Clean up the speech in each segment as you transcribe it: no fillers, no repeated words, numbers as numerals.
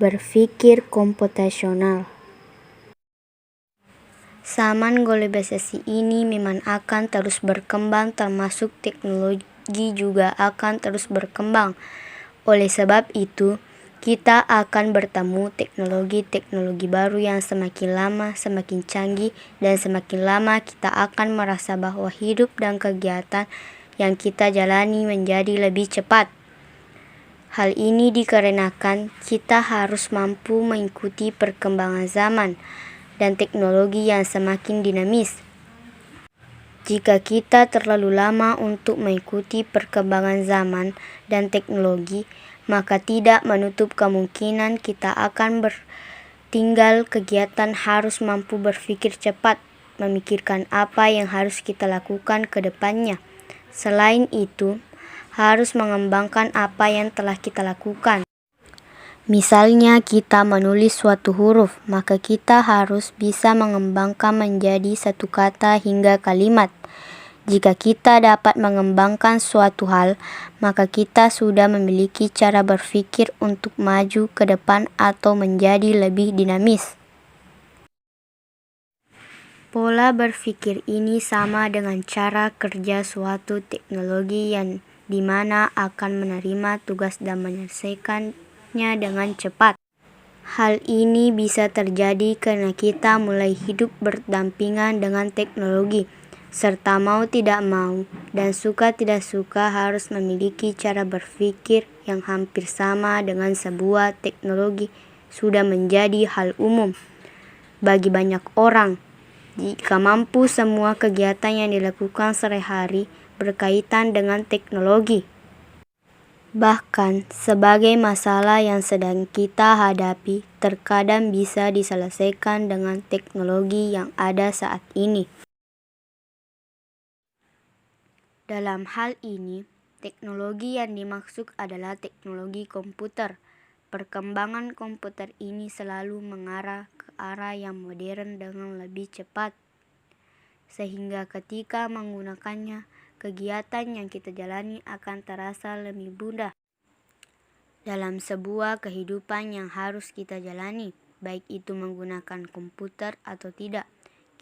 Berpikir komputasional. Zaman globalisasi ini memang akan terus berkembang, termasuk teknologi juga akan terus berkembang. Oleh sebab itu, kita akan bertemu teknologi-teknologi baru yang semakin lama semakin canggih, dan semakin lama kita akan merasa bahwa hidup dan kegiatan yang kita jalani menjadi lebih cepat. Hal ini dikarenakan kita harus mampu mengikuti perkembangan zaman dan teknologi yang semakin dinamis. Jika kita terlalu lama untuk mengikuti perkembangan zaman dan teknologi, maka tidak menutup kemungkinan kita akan tinggal kegiatan harus mampu berpikir cepat, memikirkan apa yang harus kita lakukan ke depannya. Selain itu, harus mengembangkan apa yang telah kita lakukan. Misalnya kita menulis suatu huruf, maka kita harus bisa mengembangkan menjadi satu kata hingga kalimat. Jika kita dapat mengembangkan suatu hal, maka kita sudah memiliki cara berpikir untuk maju ke depan atau menjadi lebih dinamis. Pola berpikir ini sama dengan cara kerja suatu teknologi yang dimana akan menerima tugas dan menyelesaikannya dengan cepat. Hal ini bisa terjadi karena kita mulai hidup berdampingan dengan teknologi, serta mau tidak mau dan suka tidak suka harus memiliki cara berpikir yang hampir sama dengan sebuah teknologi sudah menjadi hal umum bagi banyak orang. Jika mampu semua kegiatan yang dilakukan sehari-hari berkaitan dengan teknologi. Bahkan, sebagai masalah yang sedang kita hadapi, terkadang bisa diselesaikan dengan teknologi yang ada saat ini. Dalam hal ini, teknologi yang dimaksud adalah teknologi komputer. Perkembangan komputer ini selalu mengarah ke arah yang modern dengan lebih cepat, sehingga ketika menggunakannya, kegiatan yang kita jalani akan terasa lebih mudah dalam sebuah kehidupan yang harus kita jalani, baik itu menggunakan komputer atau tidak.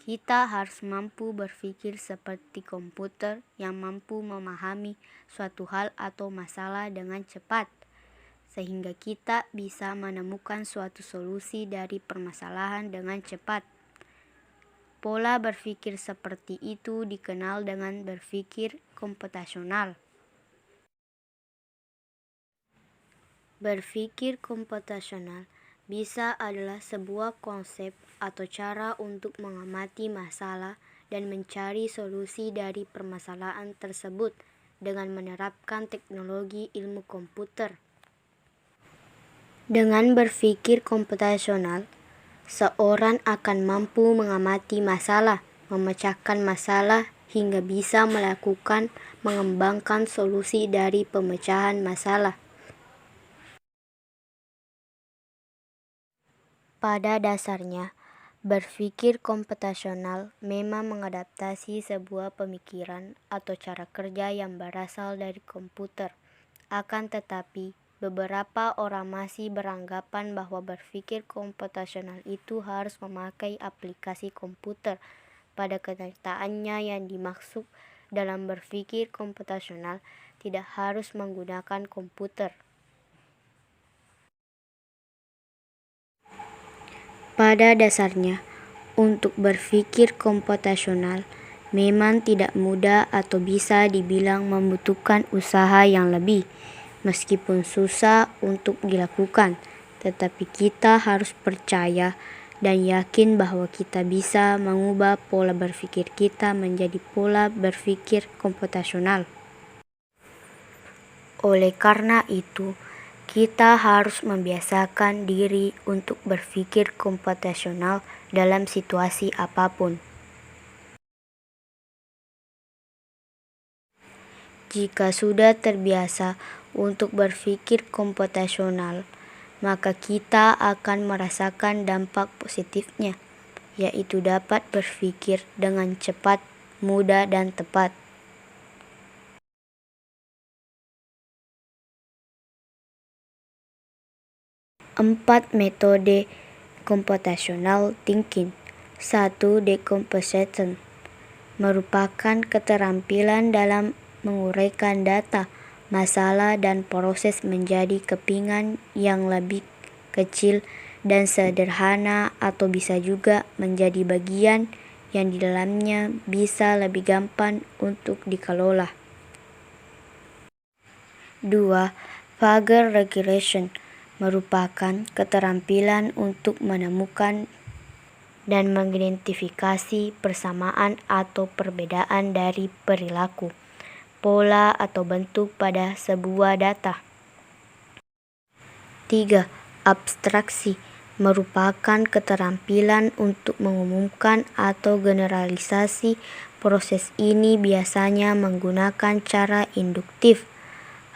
Kita harus mampu berpikir seperti komputer yang mampu memahami suatu hal atau masalah dengan cepat, sehingga kita bisa menemukan suatu solusi dari permasalahan dengan cepat. Pola berpikir seperti itu dikenal dengan berpikir komputasional. Berpikir komputasional bisa adalah sebuah konsep atau cara untuk mengamati masalah dan mencari solusi dari permasalahan tersebut dengan menerapkan teknologi ilmu komputer. Dengan berpikir komputasional, seorang akan mampu mengamati masalah, memecahkan masalah, hingga bisa mengembangkan solusi dari pemecahan masalah. Pada dasarnya, berpikir komputasional memang mengadaptasi sebuah pemikiran atau cara kerja yang berasal dari komputer. Akan tetapi, beberapa orang masih beranggapan bahwa berpikir komputasional itu harus memakai aplikasi komputer. Pada kenyataannya, yang dimaksud dalam berpikir komputasional tidak harus menggunakan komputer. Pada dasarnya, untuk berpikir komputasional memang tidak mudah atau bisa dibilang membutuhkan usaha yang lebih. Meskipun susah untuk dilakukan, tetapi kita harus percaya dan yakin bahwa kita bisa mengubah pola berpikir kita menjadi pola berpikir komputasional. Oleh karena itu, kita harus membiasakan diri untuk berpikir komputasional dalam situasi apapun. Jika sudah terbiasa untuk berpikir komputasional, maka kita akan merasakan dampak positifnya, yaitu dapat berpikir dengan cepat, mudah, dan tepat. 4 metode computational thinking. 1. Decomposition merupakan keterampilan dalam menguraikan data, masalah, dan proses menjadi kepingan yang lebih kecil dan sederhana, atau bisa juga menjadi bagian yang di dalamnya bisa lebih gampang untuk dikelola. 2. Figure recognition merupakan keterampilan untuk menemukan dan mengidentifikasi persamaan atau perbedaan dari perilaku, pola, atau bentuk pada sebuah data. 3. Abstraksi merupakan keterampilan untuk mengumumkan atau generalisasi. Proses ini biasanya menggunakan cara induktif.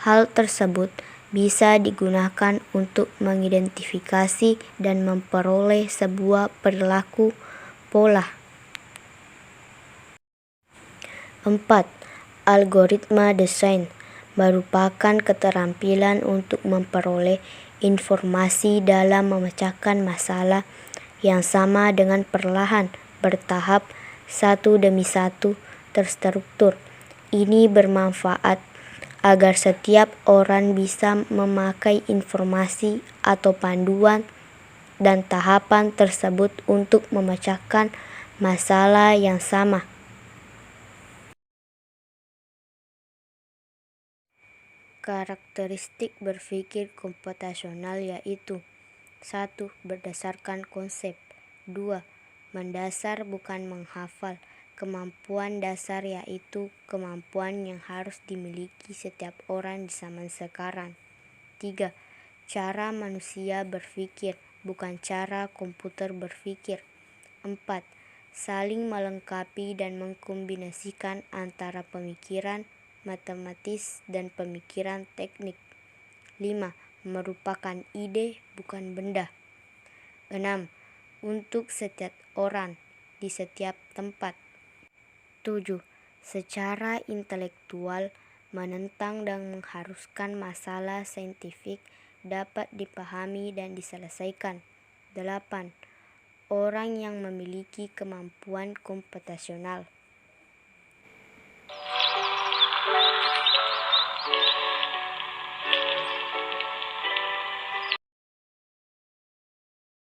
Hal tersebut bisa digunakan untuk mengidentifikasi dan memperoleh sebuah perilaku pola. 4. Algoritma desain merupakan keterampilan untuk memperoleh informasi dalam memecahkan masalah yang sama dengan perlahan, bertahap, satu demi satu, terstruktur. Ini bermanfaat agar setiap orang bisa memakai informasi atau panduan dan tahapan tersebut untuk memecahkan masalah yang sama. Karakteristik berpikir komputasional yaitu: 1. Berdasarkan konsep. 2. Mendasar bukan menghafal. Kemampuan dasar yaitu kemampuan yang harus dimiliki setiap orang di zaman sekarang. 3. Cara manusia berpikir, bukan cara komputer berpikir. 4. Saling melengkapi dan mengkombinasikan antara pemikiran matematis dan pemikiran teknik. 5. Merupakan ide, bukan benda. 6. Untuk setiap orang, di setiap tempat. 7. Secara intelektual, menentang dan mengharuskan masalah saintifik dapat dipahami dan diselesaikan. 8. Orang yang memiliki kemampuan komputasional